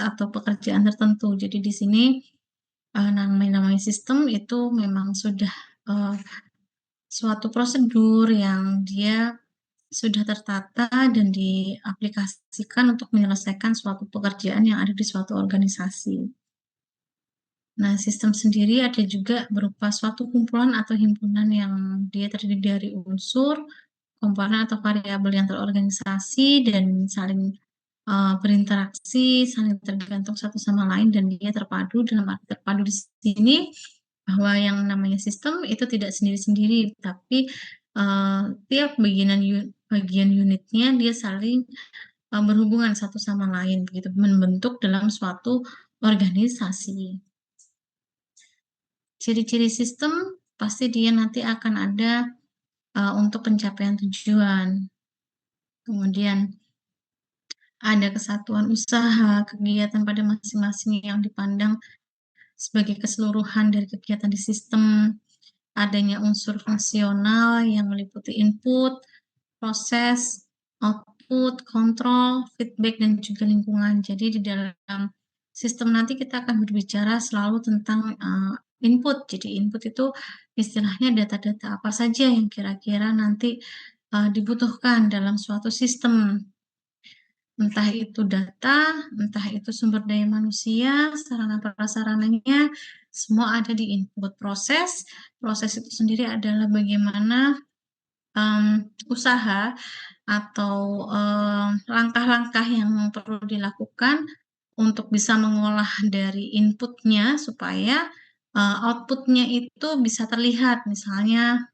atau pekerjaan tertentu. Jadi di sini namanya sistem itu memang sudah suatu prosedur yang dia sudah tertata dan diaplikasikan untuk menyelesaikan suatu pekerjaan yang ada di suatu organisasi. Nah, sistem sendiri ada juga berupa suatu kumpulan atau himpunan yang dia terdiri dari unsur, komponen atau variabel yang terorganisasi dan saling berinteraksi, saling tergantung satu sama lain dan dia terpadu. Dalam arti terpadu di sini bahwa yang namanya sistem itu tidak sendiri-sendiri, tapi tiap bagian unitnya dia saling berhubungan satu sama lain, begitu membentuk dalam suatu organisasi. Ciri-ciri sistem pasti dia nanti akan ada untuk pencapaian tujuan. Kemudian ada kesatuan usaha, kegiatan pada masing-masing yang dipandang sebagai keseluruhan dari kegiatan di sistem. Adanya unsur fungsional yang meliputi input, proses, output, kontrol, feedback, dan juga lingkungan. Jadi di dalam sistem nanti kita akan berbicara selalu tentang input. Jadi input itu istilahnya data-data apa saja yang kira-kira nanti dibutuhkan dalam suatu sistem. Entah itu data, entah itu sumber daya manusia, sarana prasarananya, semua ada di input. Proses itu sendiri adalah bagaimana usaha atau langkah-langkah yang perlu dilakukan untuk bisa mengolah dari inputnya supaya outputnya itu bisa terlihat. Misalnya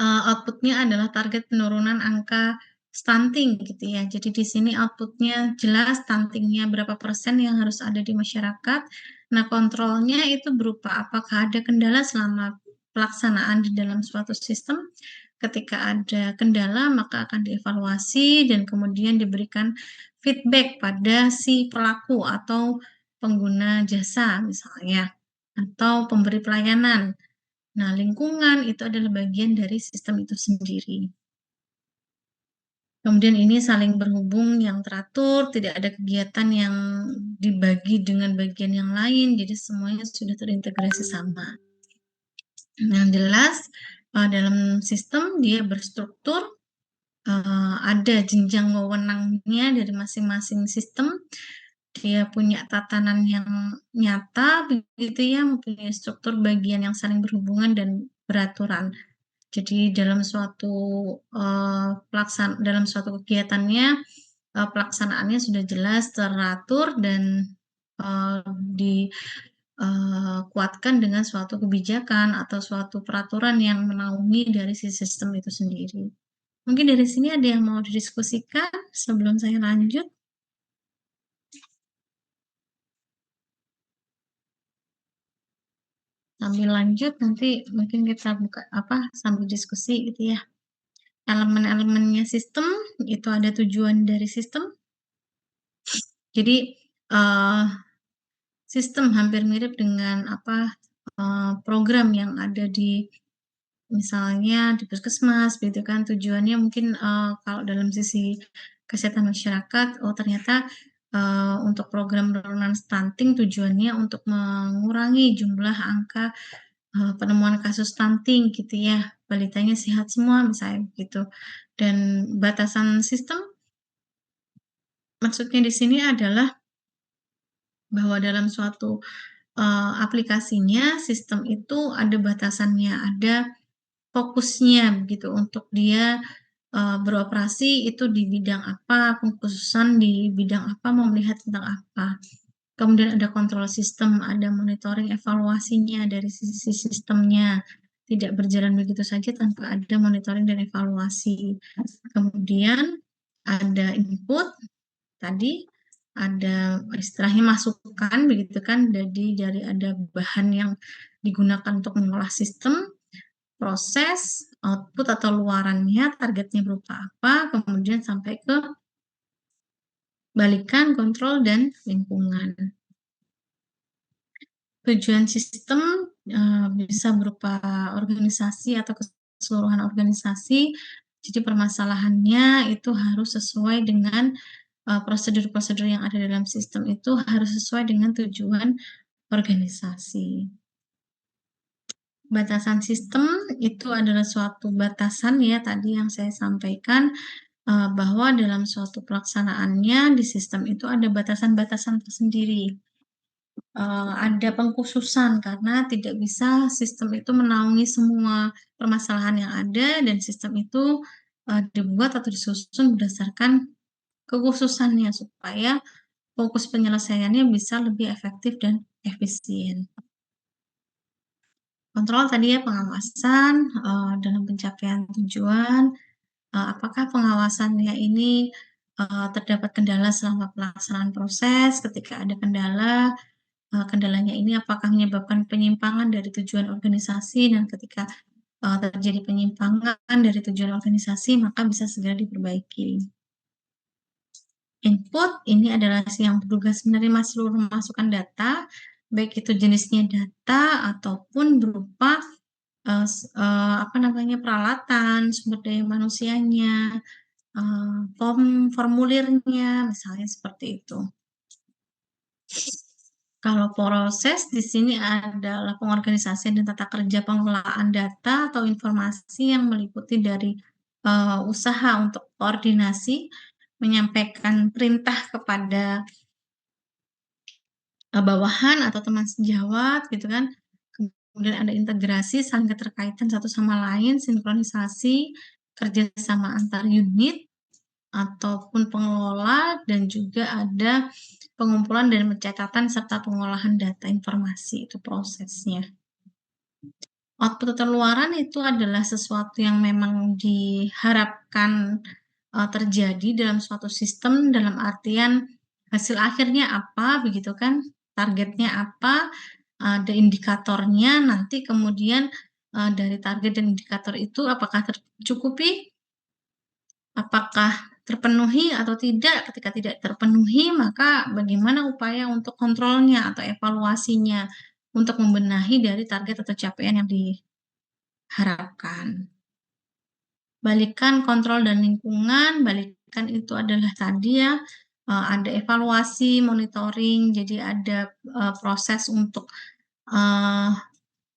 outputnya adalah target penurunan angka stunting gitu ya. Jadi di sini outputnya jelas stuntingnya berapa persen yang harus ada di masyarakat. Nah, kontrolnya itu berupa apakah ada kendala selama pelaksanaan di dalam suatu sistem. Ketika ada kendala, maka akan dievaluasi dan kemudian diberikan feedback pada si pelaku atau pengguna jasa misalnya, atau pemberi pelayanan. Nah, lingkungan itu adalah bagian dari sistem itu sendiri. Kemudian ini saling berhubung yang teratur, tidak ada kegiatan yang dibagi dengan bagian yang lain, jadi semuanya sudah terintegrasi sama. Yang jelas, dalam sistem dia berstruktur, ada jenjang wewenangnya dari masing-masing sistem, dia punya tatanan yang nyata, begitu ya, mempunyai struktur bagian yang saling berhubungan dan beraturan. Jadi dalam suatu dalam suatu kegiatannya pelaksanaannya sudah jelas teratur dan dikuatkan dengan suatu kebijakan atau suatu peraturan yang menaungi dari si sistem itu sendiri. Mungkin dari sini ada yang mau didiskusikan sebelum saya lanjut. Sambil lanjut nanti mungkin kita buka sambil diskusi gitu ya. Elemen-elemennya sistem itu ada tujuan dari sistem. Jadi sistem hampir mirip dengan program yang ada di misalnya di puskesmas, gitu kan. Tujuannya mungkin kalau dalam sisi kesehatan masyarakat, ternyata untuk program penurunan stunting tujuannya untuk mengurangi jumlah angka penemuan kasus stunting gitu ya, balitanya sehat semua misalnya gitu. Dan batasan sistem maksudnya di sini adalah bahwa dalam suatu aplikasinya sistem itu ada batasannya, ada fokusnya begitu untuk dia beroperasi itu di bidang apa, pengkhususan di bidang apa, mau melihat tentang apa. Kemudian ada kontrol sistem, ada monitoring evaluasinya dari sisi sistemnya. Tidak berjalan begitu saja tanpa ada monitoring dan evaluasi. Kemudian ada input, tadi ada istilahnya masukan begitu kan, dari ada bahan yang digunakan untuk mengolah sistem, proses, output atau luarannya, targetnya berupa apa, kemudian sampai ke balikan, kontrol, dan lingkungan. Tujuan sistem bisa berupa organisasi atau keseluruhan organisasi. Jadi permasalahannya itu harus sesuai dengan prosedur-prosedur yang ada dalam sistem itu harus sesuai dengan tujuan organisasi. Batasan sistem itu adalah suatu batasan ya tadi yang saya sampaikan, bahwa dalam suatu pelaksanaannya di sistem itu ada batasan-batasan tersendiri. Ada pengkhususan karena tidak bisa sistem itu menaungi semua permasalahan yang ada dan sistem itu, dibuat atau disusun berdasarkan kekhususannya supaya fokus penyelesaiannya bisa lebih efektif dan efisien. Kontrol tadi ya pengawasan, dalam pencapaian tujuan, apakah pengawasannya ini, terdapat kendala selama pelaksanaan proses, ketika ada kendala, kendalanya ini apakah menyebabkan penyimpangan dari tujuan organisasi dan ketika, terjadi penyimpangan dari tujuan organisasi maka bisa segera diperbaiki. Input ini adalah yang bertugas menerima seluruh masukan data, baik itu jenisnya data ataupun berupa peralatan, sumber daya manusianya, formulirnya, misalnya seperti itu. Kalau proses di sini adalah pengorganisasian dan tata kerja pengelolaan data atau informasi yang meliputi dari usaha untuk koordinasi, menyampaikan perintah kepada bawahan atau teman sejawat gitu kan. Kemudian ada integrasi, saling keterkaitan satu sama lain, sinkronisasi, kerjasama antar unit ataupun pengelola, dan juga ada pengumpulan dan pencatatan serta pengolahan data informasi, itu prosesnya. Output atau luaran itu adalah sesuatu yang memang diharapkan terjadi dalam suatu sistem, dalam artian hasil akhirnya apa, begitu kan, targetnya apa, ada indikatornya, nanti kemudian dari target dan indikator itu apakah tercukupi, apakah terpenuhi atau tidak. Ketika tidak terpenuhi, maka bagaimana upaya untuk kontrolnya atau evaluasinya untuk membenahi dari target atau capaian yang diharapkan. Balikan kontrol dan lingkungan, balikan itu adalah tadi ya, ada evaluasi, monitoring, jadi ada proses untuk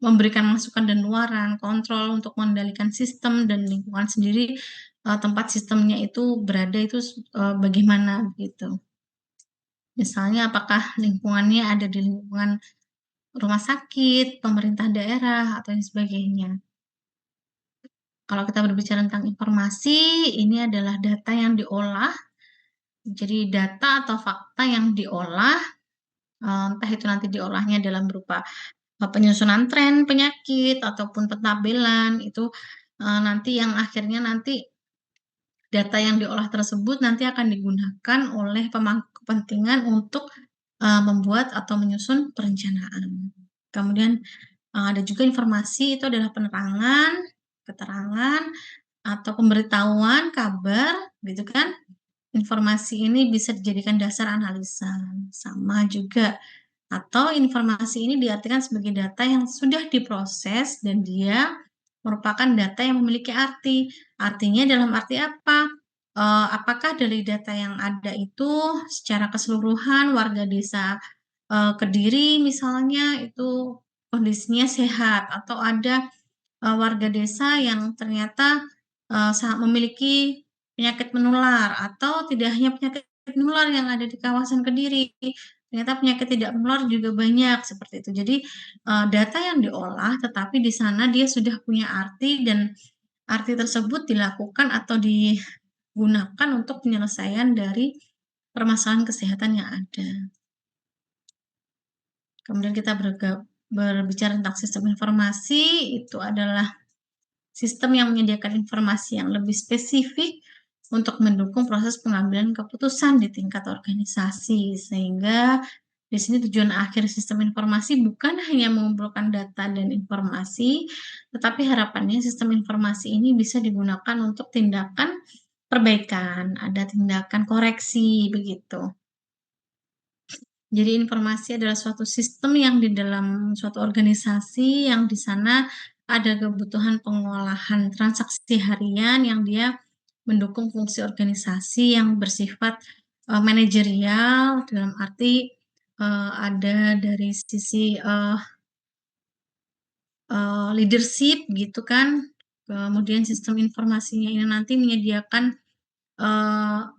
memberikan masukan dan luaran, kontrol untuk mengendalikan sistem dan lingkungan sendiri, tempat sistemnya itu berada itu bagaimana gitu. Misalnya apakah lingkungannya ada di lingkungan rumah sakit, pemerintah daerah, atau yang sebagainya. Kalau kita berbicara tentang informasi, ini adalah data yang diolah. Jadi data atau fakta yang diolah, entah itu nanti diolahnya dalam berupa penyusunan tren penyakit ataupun pentabelan, itu nanti yang akhirnya nanti data yang diolah tersebut nanti akan digunakan oleh pemangku kepentingan untuk membuat atau menyusun perencanaan. Kemudian ada juga informasi itu adalah penerangan, keterangan, atau pemberitahuan, kabar, gitu kan. Informasi ini bisa dijadikan dasar analisa, sama juga. Atau informasi ini diartikan sebagai data yang sudah diproses dan dia merupakan data yang memiliki arti. Artinya dalam arti apa? Apakah dari data yang ada itu secara keseluruhan warga desa Kediri misalnya itu kondisinya sehat, atau ada warga desa yang ternyata memiliki penyakit menular, atau tidak hanya penyakit menular yang ada di kawasan Kediri, ternyata penyakit tidak menular juga banyak, seperti itu. Jadi data yang diolah tetapi di sana dia sudah punya arti dan arti tersebut dilakukan atau digunakan untuk penyelesaian dari permasalahan kesehatan yang ada. Kemudian kita berbicara tentang sistem informasi, itu adalah sistem yang menyediakan informasi yang lebih spesifik untuk mendukung proses pengambilan keputusan di tingkat organisasi. Sehingga di sini tujuan akhir sistem informasi bukan hanya mengumpulkan data dan informasi, tetapi harapannya sistem informasi ini bisa digunakan untuk tindakan perbaikan, ada tindakan koreksi, begitu. Jadi informasi adalah suatu sistem yang di dalam suatu organisasi yang di sana ada kebutuhan pengolahan transaksi harian yang dia mendukung fungsi organisasi yang bersifat manajerial dalam arti ada dari sisi leadership gitu kan. Kemudian sistem informasinya ini nanti menyediakan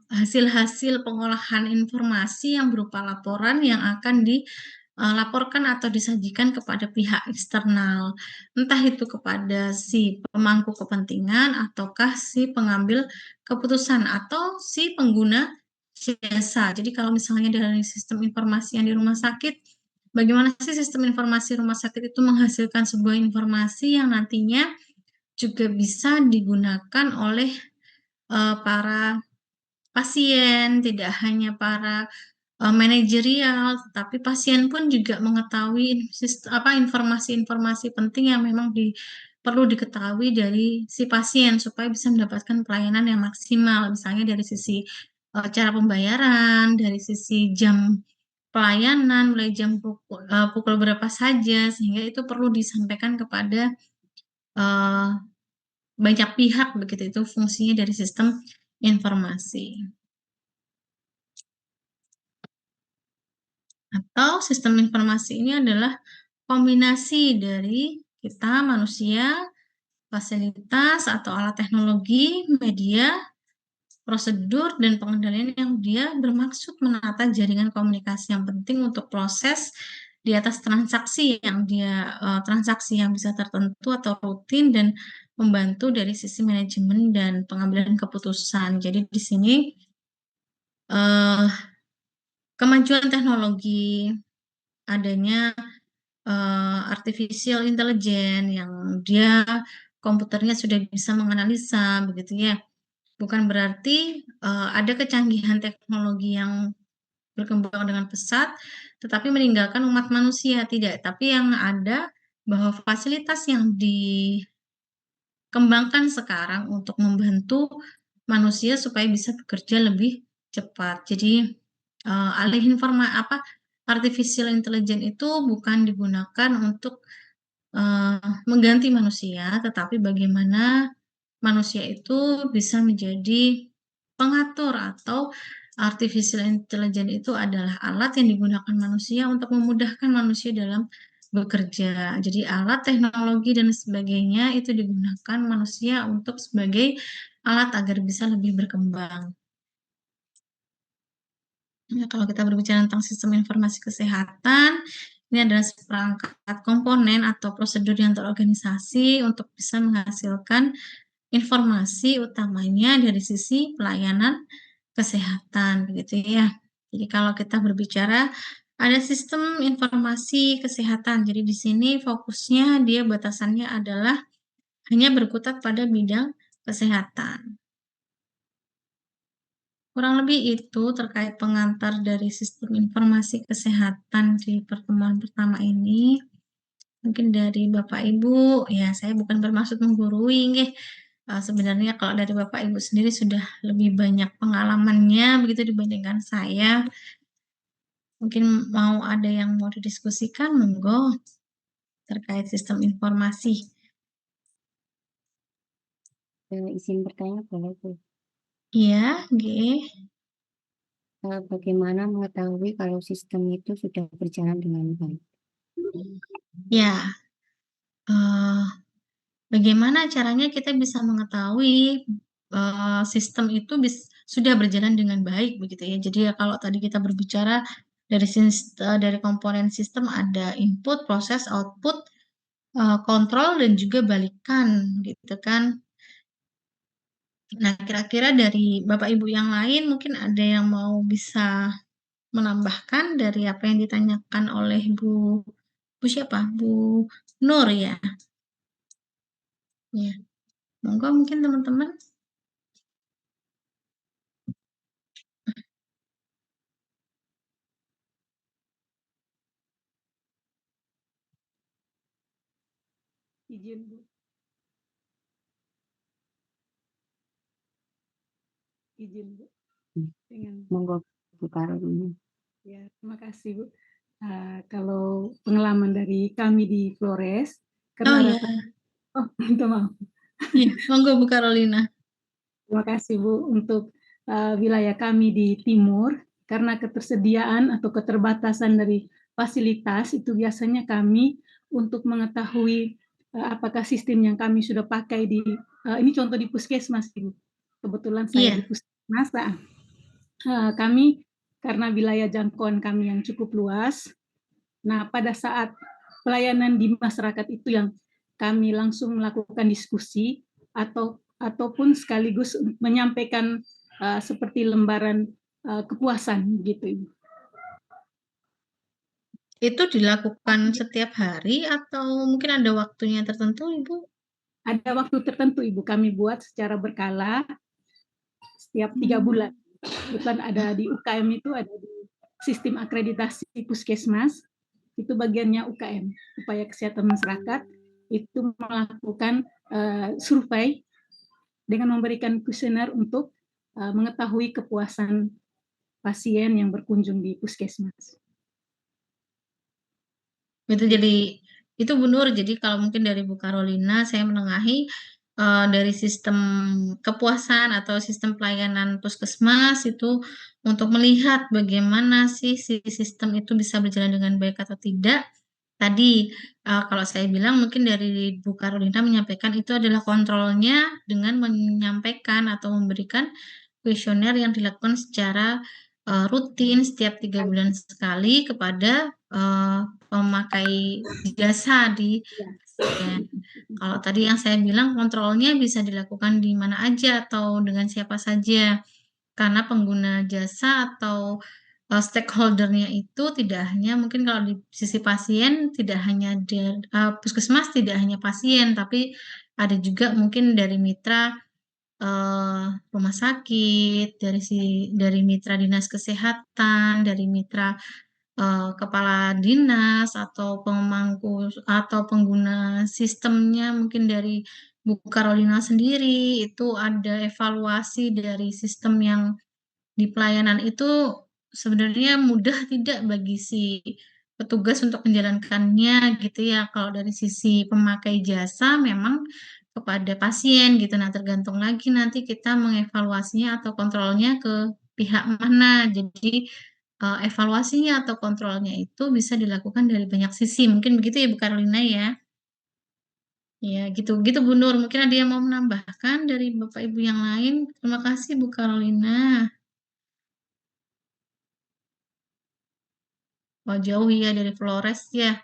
hasil-hasil pengolahan informasi yang berupa laporan yang akan dilaporkan atau disajikan kepada pihak eksternal, entah itu kepada si pemangku kepentingan ataukah si pengambil keputusan atau si pengguna jasa. Jadi kalau misalnya dari sistem informasi yang di rumah sakit, bagaimana sih sistem informasi rumah sakit itu menghasilkan sebuah informasi yang nantinya juga bisa digunakan oleh para pasien, tidak hanya para manajerial, tapi pasien pun juga mengetahui informasi-informasi penting yang memang perlu diketahui dari si pasien supaya bisa mendapatkan pelayanan yang maksimal, misalnya dari sisi cara pembayaran, dari sisi jam pelayanan, mulai jam pukul berapa saja, sehingga itu perlu disampaikan kepada uh, banyak pihak, begitu itu fungsinya dari sistem informasi. Atau sistem informasi ini adalah kombinasi dari kita manusia, fasilitas atau alat teknologi, media, prosedur, dan pengendalian yang dia bermaksud menata jaringan komunikasi yang penting untuk proses di atas transaksi yang bisa tertentu atau rutin dan membantu dari sisi manajemen dan pengambilan keputusan. Jadi di sini kemajuan teknologi, adanya artificial intelligence yang dia komputernya sudah bisa menganalisa begitu ya. Bukan berarti ada kecanggihan teknologi yang berkembang dengan pesat, tetapi meninggalkan umat manusia tidak. Tapi yang ada bahwa fasilitas yang dikembangkan sekarang untuk membantu manusia supaya bisa bekerja lebih cepat. Jadi artificial intelligence itu bukan digunakan untuk mengganti manusia, tetapi bagaimana manusia itu bisa menjadi pengatur atau artificial intelligence itu adalah alat yang digunakan manusia untuk memudahkan manusia dalam bekerja. Jadi alat teknologi dan sebagainya itu digunakan manusia untuk sebagai alat agar bisa lebih berkembang. Ya, kalau kita berbicara tentang sistem informasi kesehatan, ini adalah seperangkat komponen atau prosedur yang terorganisasi untuk bisa menghasilkan informasi utamanya dari sisi pelayanan kesehatan, begitu ya. Jadi kalau kita berbicara ada sistem informasi kesehatan, jadi di sini fokusnya dia batasannya adalah hanya berkutat pada bidang kesehatan. Kurang lebih itu terkait pengantar dari sistem informasi kesehatan di pertemuan pertama ini. Mungkin dari Bapak Ibu, ya saya bukan bermaksud menggurui, nggih. Sebenarnya kalau dari Bapak Ibu sendiri sudah lebih banyak pengalamannya begitu dibandingkan saya. Mungkin mau ada yang mau didiskusikan, monggo, terkait sistem informasi. Izin bertanya boleh Bu? Iya, nggih. Bagaimana mengetahui kalau sistem itu sudah berjalan dengan baik? Ya, bagaimana caranya kita bisa mengetahui sistem itu sudah berjalan dengan baik begitu ya. Jadi ya kalau tadi kita berbicara dari komponen sistem ada input, proses, output, kontrol dan juga balikan gitu kan. Nah, kira-kira dari Bapak Ibu yang lain mungkin ada yang mau bisa menambahkan dari apa yang ditanyakan oleh Bu siapa? Bu Nur ya. Ya, monggo mungkin teman-teman. Izin Bu. Izin Bu. Dengan Monggo Bu Karolina. ya, terima kasih Bu. Kalau pengalaman dari kami di Flores, karena minta maaf. Iya, monggo Bu Carolina. Terima kasih Bu untuk wilayah kami di timur, karena ketersediaan atau keterbatasan dari fasilitas, itu biasanya kami untuk mengetahui apakah sistem yang kami sudah pakai di, ini contoh di puskesmas, Ibu. Kebetulan saya di Iya, puskesmas, kami karena wilayah jangkauan kami yang cukup luas, nah pada saat pelayanan di masyarakat itu yang kami langsung melakukan diskusi ataupun sekaligus menyampaikan seperti lembaran kepuasan gitu, Ibu. itu dilakukan setiap hari atau mungkin ada waktunya tertentu, Ibu? Ada waktu tertentu, Ibu, kami buat secara berkala setiap 3 bulan. Kebetulan ada di UKM itu, ada di sistem akreditasi puskesmas, itu bagiannya UKM, upaya kesehatan masyarakat, itu melakukan survei dengan memberikan kuesioner untuk mengetahui kepuasan pasien yang berkunjung di puskesmas. Itu jadi itu Bu Nur. Jadi kalau mungkin dari Bu Carolina saya menengahi dari sistem kepuasan atau sistem pelayanan puskesmas itu untuk melihat bagaimana sih si sistem itu bisa berjalan dengan baik atau tidak. Tadi kalau saya bilang mungkin dari Bu Carolina menyampaikan itu adalah kontrolnya dengan menyampaikan atau memberikan kuesioner yang dilakukan secara rutin setiap 3 bulan sekali kepada pemakai jasa di pasien. Kalau tadi yang saya bilang kontrolnya bisa dilakukan di mana aja atau dengan siapa saja, karena pengguna jasa atau stakeholder-nya itu tidak hanya mungkin kalau di sisi pasien tidak hanya puskesmas tidak hanya pasien, tapi ada juga mungkin dari mitra rumah sakit, dari mitra dinas kesehatan, dari mitra kepala dinas atau pemangku atau pengguna sistemnya mungkin dari Bu Carolina sendiri itu ada evaluasi dari sistem yang di pelayanan itu sebenarnya mudah tidak bagi si petugas untuk menjalankannya gitu ya. Kalau dari sisi pemakai jasa memang kepada pasien gitu. Nah, tergantung lagi nanti kita mengevaluasinya atau kontrolnya ke pihak mana. Jadi evaluasinya atau kontrolnya itu bisa dilakukan dari banyak sisi. Mungkin begitu ya Bu Carolina ya. Ya, gitu. Gitu Bu Nur. Mungkin ada yang mau menambahkan dari Bapak Ibu yang lain. Terima kasih Bu Carolina. Oh, jauh ya dari Flores ya.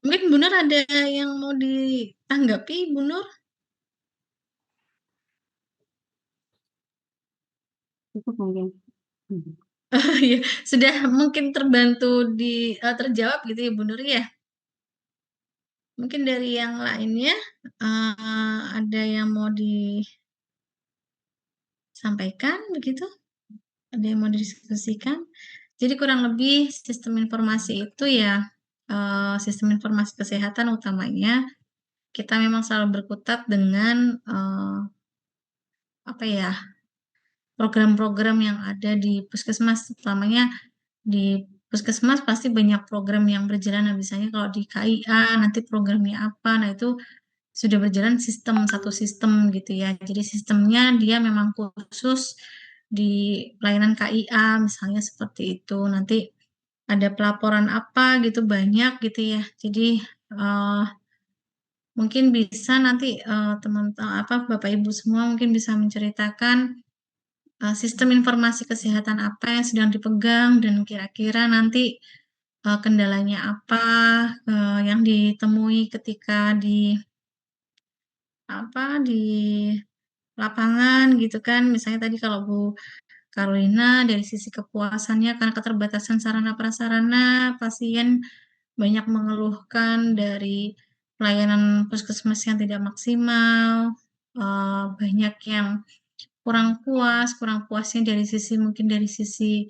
Mungkin Bu Nur ada yang mau ditanggapi, Bu Nur? Cukup mungkin. Oh iya, sudah mungkin terbantu terjawab gitu ya Bu Nur ya. Mungkin dari yang lainnya ada yang mau disampaikan begitu? Ada yang mau didiskusikan? Jadi kurang lebih sistem informasi itu ya sistem informasi kesehatan utamanya kita memang selalu berkutat dengan apa ya program-program yang ada di puskesmas, utamanya di puskesmas pasti banyak program yang berjalan. Nah, misalnya kalau di KIA nanti programnya apa, nah itu sudah berjalan satu sistem gitu ya. Jadi sistemnya dia memang khusus di pelayanan KIA misalnya seperti itu. Nanti ada pelaporan apa gitu banyak gitu ya. Jadi eh, mungkin bisa nanti teman-teman apa Bapak Ibu semua mungkin bisa menceritakan sistem informasi kesehatan apa yang sedang dipegang dan kira-kira nanti kendalanya apa yang ditemui ketika di lapangan gitu kan. Misalnya tadi kalau Bu Carolina dari sisi kepuasannya karena keterbatasan sarana prasarana pasien banyak mengeluhkan dari pelayanan puskesmas yang tidak maksimal, banyak yang kurang puasnya dari sisi mungkin dari sisi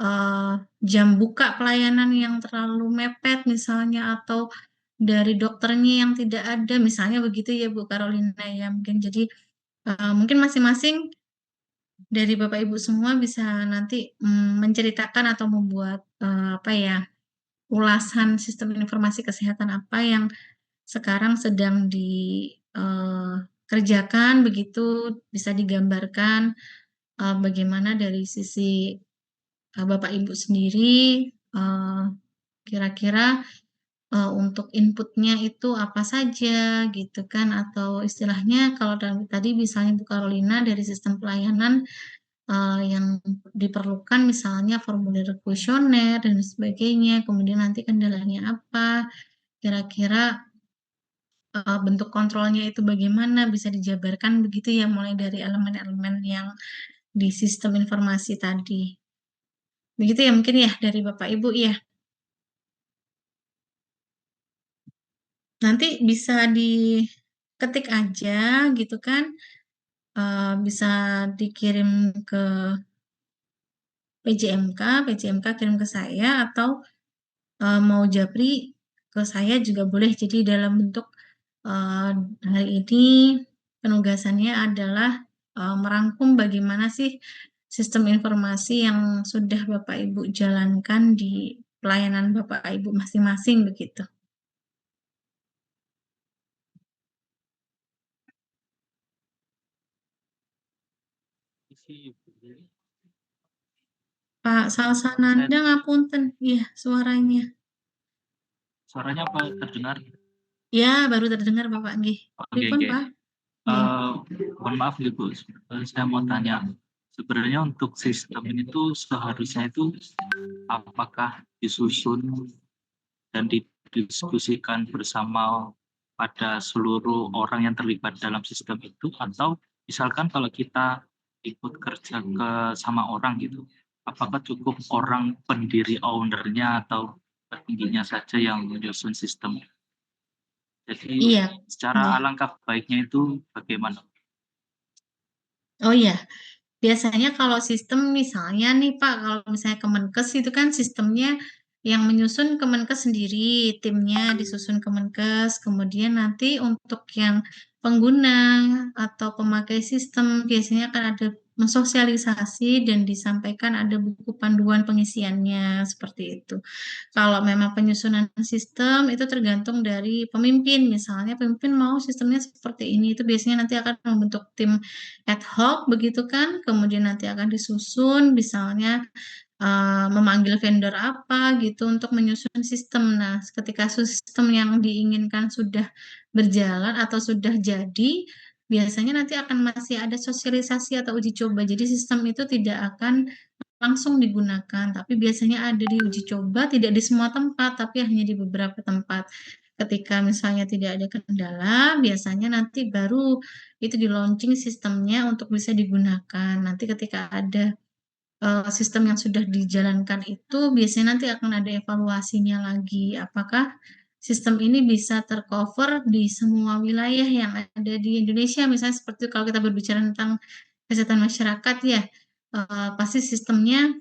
eh, jam buka pelayanan yang terlalu mepet misalnya atau dari dokternya yang tidak ada misalnya begitu ya Bu Carolina ya mungkin jadi mungkin masing-masing dari Bapak Ibu semua bisa nanti menceritakan atau membuat apa ya ulasan sistem informasi kesehatan apa yang sekarang sedang dikerjakan begitu, bisa digambarkan bagaimana dari sisi Bapak Ibu sendiri kira-kira untuk inputnya itu apa saja gitu kan, atau istilahnya kalau tadi misalnya Bu Carolina dari sistem pelayanan yang diperlukan misalnya formulir kuesioner dan sebagainya, kemudian nanti kendalanya apa, kira-kira bentuk kontrolnya itu bagaimana, bisa dijabarkan begitu ya, mulai dari elemen-elemen yang di sistem informasi tadi. Begitu ya mungkin ya dari Bapak Ibu ya. Nanti bisa diketik aja gitu kan, bisa dikirim ke PJMK kirim ke saya, atau mau japri ke saya juga boleh. Jadi dalam bentuk hari ini penugasannya adalah merangkum bagaimana sih sistem informasi yang sudah Bapak Ibu jalankan di pelayanan Bapak Ibu masing-masing begitu. Pak Salsananda ngapunten, iya suaranya. Suaranya apa terdengar? Ya, baru terdengar Bapak nggih. Pripun, Pak? Mohon maaf Ibu, saya mau tanya. Sebenarnya untuk sistem ini tuh seharusnya itu apakah disusun dan didiskusikan bersama pada seluruh orang yang terlibat dalam sistem itu, atau misalkan kalau kita ikut kerja ke sama orang gitu, apakah cukup orang pendiri ownernya atau petingginya saja yang menyusun sistem? Jadi Iya. secara Iya. alangkah baiknya itu bagaimana? Oh iya, biasanya kalau sistem misalnya nih Pak, kalau misalnya Kemenkes itu kan sistemnya yang menyusun Kemenkes sendiri, timnya disusun Kemenkes, kemudian nanti untuk yang pengguna atau pemakai sistem biasanya akan ada mensosialisasi dan disampaikan ada buku panduan pengisiannya seperti itu. Kalau memang penyusunan sistem itu tergantung dari pemimpin, misalnya pemimpin mau sistemnya seperti ini, itu biasanya nanti akan membentuk tim ad hoc begitu kan, kemudian nanti akan disusun misalnya memanggil vendor apa gitu untuk menyusun sistem. Nah, ketika sistem yang diinginkan sudah berjalan atau sudah jadi, biasanya nanti akan masih ada sosialisasi atau uji coba. Jadi sistem itu tidak akan langsung digunakan, tapi biasanya ada di uji coba, tidak di semua tempat, tapi hanya di beberapa tempat. Ketika misalnya tidak ada kendala, biasanya nanti baru itu di launching sistemnya untuk bisa digunakan. Nanti ketika ada sistem yang sudah dijalankan itu, biasanya nanti akan ada evaluasinya lagi. Apakah sistem ini bisa tercover di semua wilayah yang ada di Indonesia? Misalnya seperti kalau kita berbicara tentang kesehatan masyarakat ya, pasti sistemnya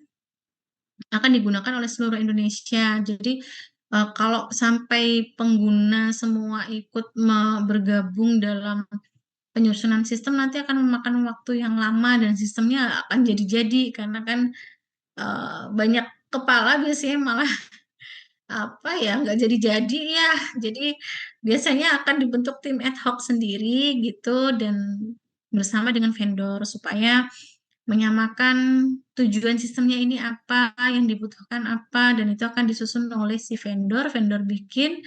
akan digunakan oleh seluruh Indonesia. Jadi kalau sampai pengguna semua ikut bergabung dalam penyusunan sistem, nanti akan memakan waktu yang lama dan sistemnya akan jadi-jadi karena kan banyak kepala biasanya malah apa ya nggak jadi-jadi ya. Jadi biasanya akan dibentuk tim ad hoc sendiri gitu dan bersama dengan vendor supaya menyamakan tujuan sistemnya ini apa, yang dibutuhkan apa, dan itu akan disusun oleh si vendor, vendor bikin,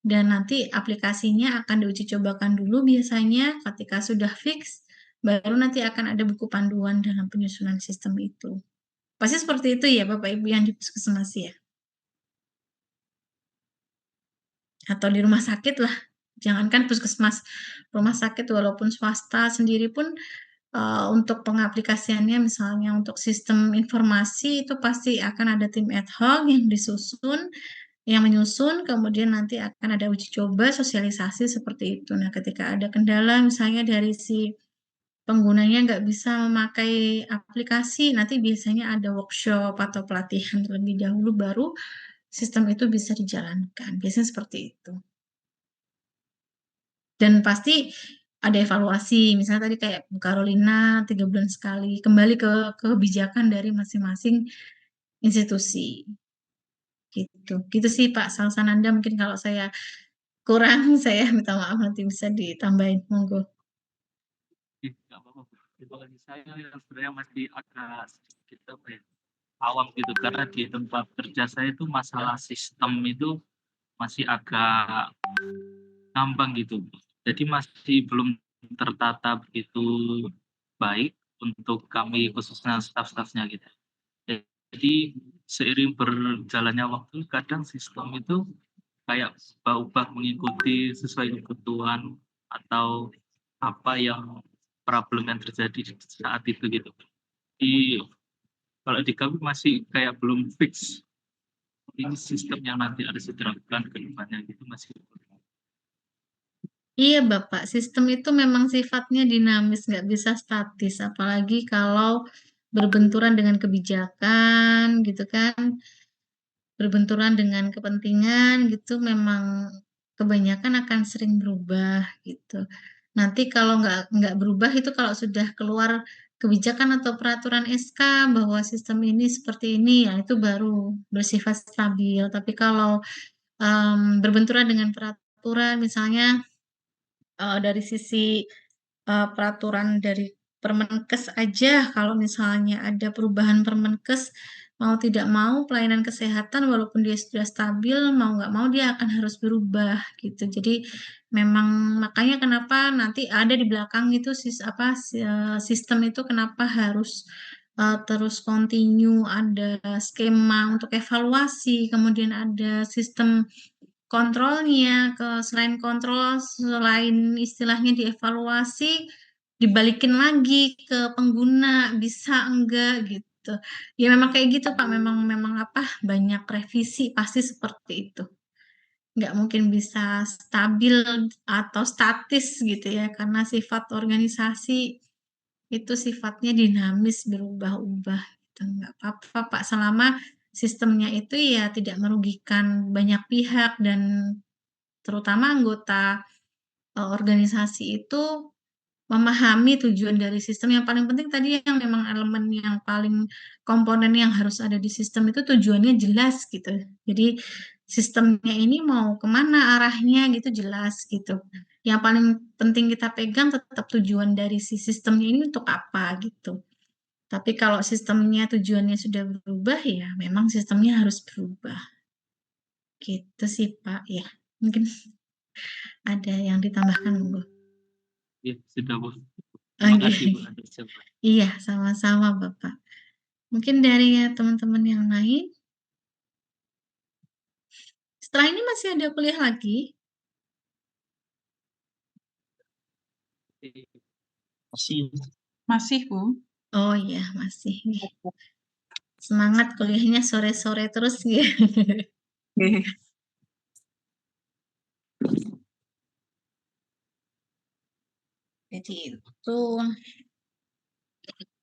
dan nanti aplikasinya akan diuji cobakan dulu biasanya ketika sudah fix, baru nanti akan ada buku panduan dalam penyusunan sistem itu. Pasti seperti itu ya Bapak Ibu yang di puskesmas ya? Atau di rumah sakit lah, jangankan puskesmas, rumah sakit walaupun swasta sendiri pun untuk pengaplikasiannya misalnya untuk sistem informasi itu pasti akan ada tim ad hoc yang disusun, yang menyusun, kemudian nanti akan ada uji coba, sosialisasi seperti itu. Nah, ketika ada kendala misalnya dari si penggunanya nggak bisa memakai aplikasi, nanti biasanya ada workshop atau pelatihan terlebih dahulu baru sistem itu bisa dijalankan. Biasanya seperti itu. Dan pasti ada evaluasi, misalnya tadi kayak Bu Carolina 3 bulan sekali, kembali ke kebijakan dari masing-masing institusi. Gitu sih Pak Salsananda mungkin kalau saya kurang, saya minta maaf, nanti bisa ditambahin, monggo. Nggak apa-apa. Bagi saya yang sebenarnya masih agak sedikit apa ya, awam gitu, karena di tempat kerja saya itu masalah sistem itu masih agak ngambang gitu. Jadi masih belum tertata begitu baik untuk kami khususnya staf-stafnya gitu. Jadi seiring berjalannya waktu kadang sistem itu kayak ubah-ubah mengikuti sesuai kebutuhan atau apa yang problem yang terjadi saat itu gitu. Jadi kalau di kami masih kayak belum fix ini sistem yang nanti harus diterapkan ke depannya gitu masih. Iya Bapak, sistem itu memang sifatnya dinamis, nggak bisa statis, apalagi kalau berbenturan dengan kebijakan gitu kan, berbenturan dengan kepentingan gitu, memang kebanyakan akan sering berubah gitu. Nanti kalau nggak berubah itu kalau sudah keluar kebijakan atau peraturan SK bahwa sistem ini seperti ini, ya itu baru bersifat stabil. Tapi kalau berbenturan dengan peraturan, misalnya dari sisi peraturan dari Permenkes aja, kalau misalnya ada perubahan Permenkes, mau tidak mau pelayanan kesehatan walaupun dia sudah stabil, mau nggak mau dia akan harus berubah gitu. Jadi memang makanya kenapa nanti ada di belakang itu sistem itu kenapa harus terus continue, ada skema untuk evaluasi, kemudian ada sistem kontrolnya, selain kontrol, selain istilahnya dievaluasi, dibalikin lagi ke pengguna, bisa enggak gitu. Ya memang kayak gitu Pak, memang memang apa banyak revisi pasti seperti itu. Nggak mungkin bisa stabil atau statis gitu ya, karena sifat organisasi itu sifatnya dinamis, berubah-ubah gitu. Nggak apa-apa Pak, selama sistemnya itu ya tidak merugikan banyak pihak dan terutama anggota organisasi itu memahami tujuan dari sistem. Yang paling penting tadi yang memang elemen yang paling komponen yang harus ada di sistem itu tujuannya jelas gitu. Jadi sistemnya ini mau kemana arahnya gitu jelas gitu. Yang paling penting kita pegang tetap tujuan dari si sistemnya ini untuk apa gitu. Tapi kalau sistemnya tujuannya sudah berubah ya memang sistemnya harus berubah. Gitu sih Pak ya. Mungkin ada yang ditambahkan Bu. Ya, sudah Bu. Terima kasih Bu Oke. atas jawaban. Iya, sama-sama Bapak. Mungkin dari teman-teman yang lain. Setelah ini masih ada kuliah lagi? Masih, Bu. Oh iya, masih. Semangat kuliahnya sore-sore terus ya. Jadi itu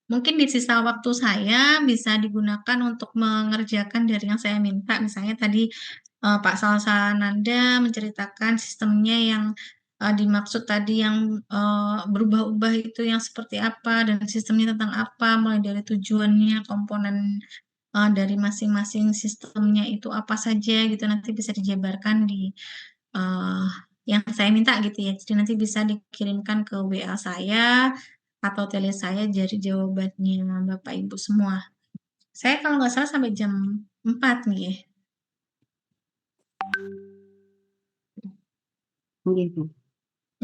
mungkin di sisa waktu saya bisa digunakan untuk mengerjakan dari yang saya minta. Misalnya tadi Pak Salsananda menceritakan sistemnya yang dimaksud tadi yang berubah-ubah itu yang seperti apa dan sistemnya tentang apa, mulai dari tujuannya, komponen dari masing-masing sistemnya itu apa saja gitu nanti bisa dijabarkan di uh, yang saya minta gitu ya. Jadi nanti bisa dikirimkan ke WA saya atau tele saya dari jawabannya Bapak Ibu semua. Saya kalau nggak salah sampai jam 4 nih ya. Iya, Bu.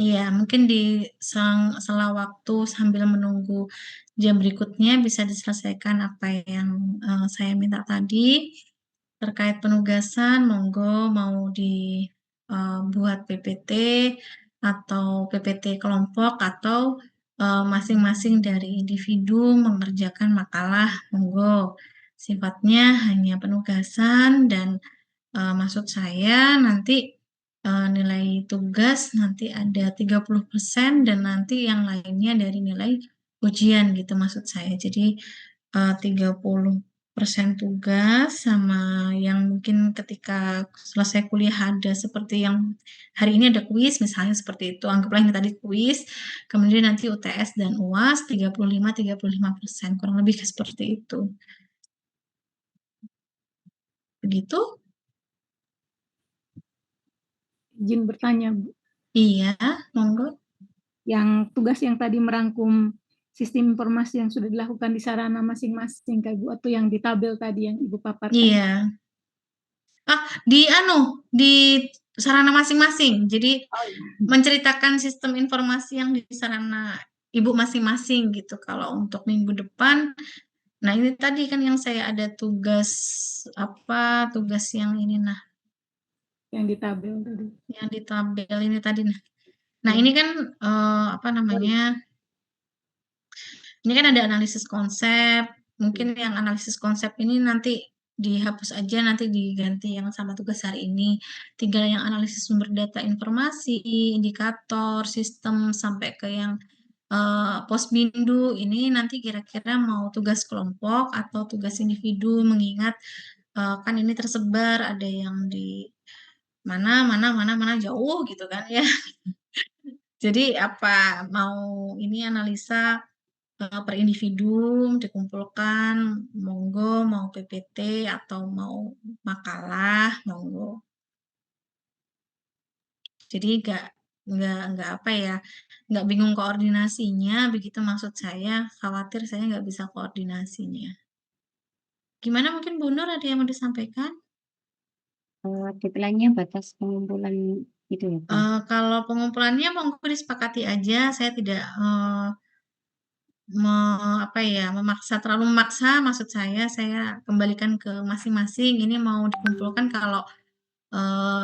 Iya, mungkin di sela waktu sambil menunggu jam berikutnya bisa diselesaikan apa yang saya minta tadi. Terkait penugasan, monggo mau dibuat PPT atau PPT kelompok atau masing-masing dari individu mengerjakan makalah, monggo. Sifatnya hanya penugasan dan maksud saya nanti nilai tugas nanti ada 30% dan nanti yang lainnya dari nilai ujian gitu maksud saya. Jadi 30% tugas sama yang mungkin ketika selesai kuliah ada seperti yang hari ini ada kuis misalnya seperti itu. Anggaplah yang tadi kuis, kemudian nanti UTS dan UAS 35% kurang lebih seperti itu. Begitu? izin bertanya, Bu. Iya, monggo. Yang tugas yang tadi merangkum sistem informasi yang sudah dilakukan di sarana masing-masing, Kak Ibu, atau yang di tabel tadi yang Ibu paparkan. Iya. Di sarana masing-masing. Jadi Oh, iya. menceritakan sistem informasi yang di sarana Ibu masing-masing gitu. Kalau untuk minggu depan, nah ini tadi kan yang saya ada tugas tugas yang ini Yang di tabel tadi. yang di tabel ini tadi Nah, Ya. ini kan ini kan ada analisis konsep. Mungkin yang analisis konsep ini nanti dihapus aja, nanti diganti yang sama tugas hari ini. Tinggal yang analisis sumber data informasi, indikator, sistem, sampai ke yang posbindu ini nanti kira-kira mau tugas kelompok atau tugas individu, mengingat kan ini tersebar, ada yang di mana jauh gitu kan ya. Jadi apa mau ini analisa per individu dikumpulkan, monggo, mau PPT atau mau makalah, monggo. Jadi nggak bingung koordinasinya, begitu maksud saya, khawatir saya nggak bisa koordinasinya. Gimana, mungkin Bu Nur ada yang mau disampaikan? Deadline-nya batas pengumpulan itu ya, Pak? Kalau pengumpulannya monggo disepakati aja, saya tidak terlalu memaksa, maksud saya kembalikan ke masing-masing. Ini mau dikumpulkan kalau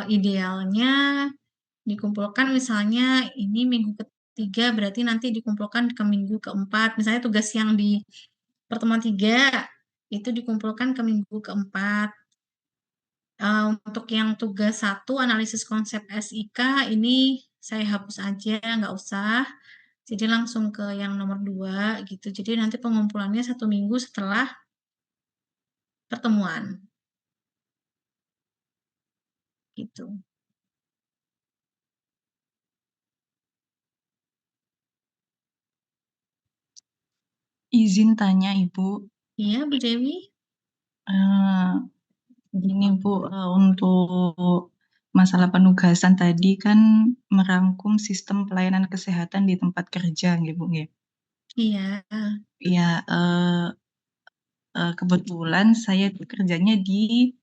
idealnya dikumpulkan misalnya ini minggu ketiga, berarti nanti dikumpulkan ke minggu keempat. Misalnya tugas yang di pertemuan 3 itu dikumpulkan ke minggu keempat. Untuk yang tugas 1 analisis konsep SIK ini saya hapus aja, nggak usah. Jadi langsung ke yang nomor 2 gitu. Jadi nanti pengumpulannya 1 minggu setelah pertemuan. Gitu. Izin tanya Ibu, Iya, Bu Dewi? gini Bu, untuk masalah penugasan tadi kan merangkum sistem pelayanan kesehatan di tempat kerja, gitu Bu ya. Iya. Ya, kebetulan saya tuh kerjanya di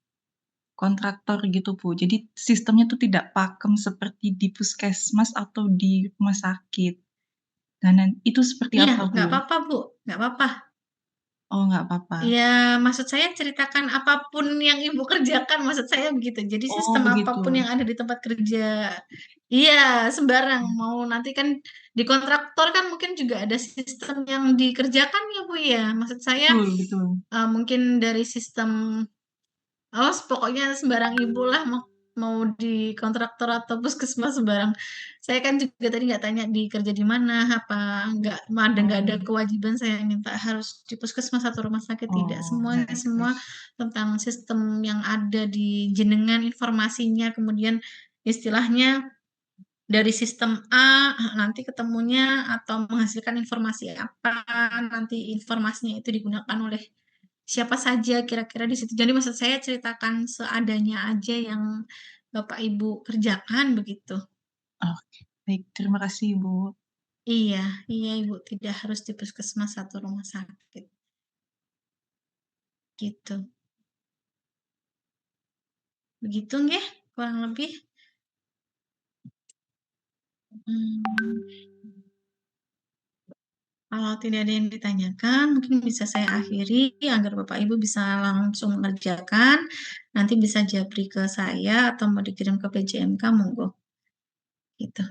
kontraktor gitu Bu. Jadi sistemnya tuh tidak pakem seperti di puskesmas atau di rumah sakit. Dan itu seperti Iya, apa Bu? nggak apa-apa, Bu. Nggak apa-apa. Oh, nggak apa-apa. Ya, maksud saya ceritakan apapun yang Ibu kerjakan, maksud saya begitu. Jadi Oh, sistem begitu. apapun yang ada di tempat kerja. Iya, sembarang. Mau nanti kan di kontraktor kan mungkin juga ada sistem yang dikerjakan ya, Bu ya. Maksud saya Betul, betul. mungkin dari sistem pokoknya sembarang ibu lah, mau di kontraktor atau puskesmas sembarang. Saya kan juga tadi nggak tanya di kerja di mana, apa nggak ada kewajiban saya minta harus di puskesmas atau rumah sakit, tidak. Semuanya baik, semua tentang sistem yang ada di jenengan, informasinya, kemudian istilahnya dari sistem A nanti ketemunya atau menghasilkan informasi apa, nanti informasinya itu digunakan oleh siapa saja kira-kira di situ. Jadi maksud saya ceritakan seadanya aja yang Bapak Ibu kerjakan begitu. Oke, baik. Terima kasih, Ibu. Iya, iya Ibu, tidak harus di puskesmas atau rumah sakit. Gitu. Begitu nggih, kurang lebih. Kalau tidak ada yang ditanyakan, mungkin bisa saya akhiri agar Bapak Ibu bisa langsung mengerjakan. Nanti bisa japri ke saya atau mau dikirim ke PJMK, monggo. Gitu.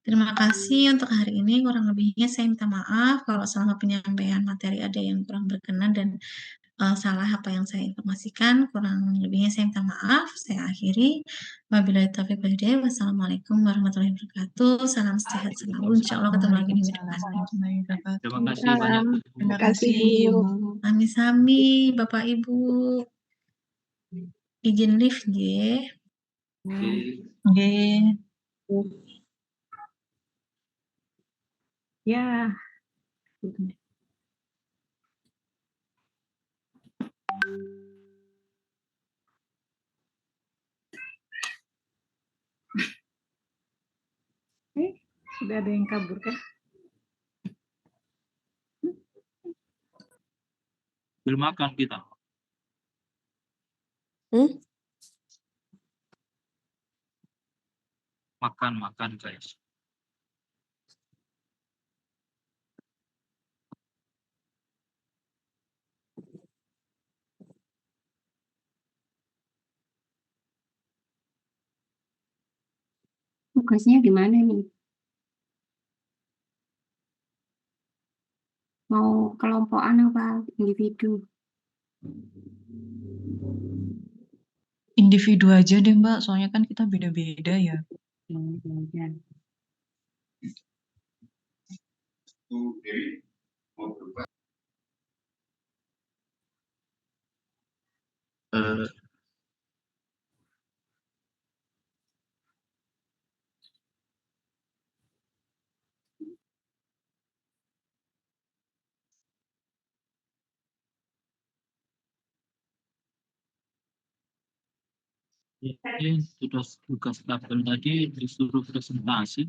Terima kasih untuk hari ini. Kurang lebihnya saya minta maaf kalau selama penyampaian materi ada yang kurang berkenan dan salah apa yang saya informasikan. Kurang lebihnya saya minta maaf. Saya akhiri. Wabillahi taufiq wal hidayah. Wassalamualaikum warahmatullahi wabarakatuh. Salam sehat selalu. Insya Allah ketemu lagi minggu depan. Terima kasih banyak. Terima kasih, Ibu. Sami-sami, Bapak Ibu. Izin lift, nggih. Oke. Ya. Sudah ada yang kabur kah? Belum makan kita. Makan guys. Tugasnya gimana nih? Mau kelompokan apa individu? Individu aja deh Mbak, soalnya kan kita beda-beda ya. Ya. Eh, Ini sudah tugas tabel tadi disuruh presentasi.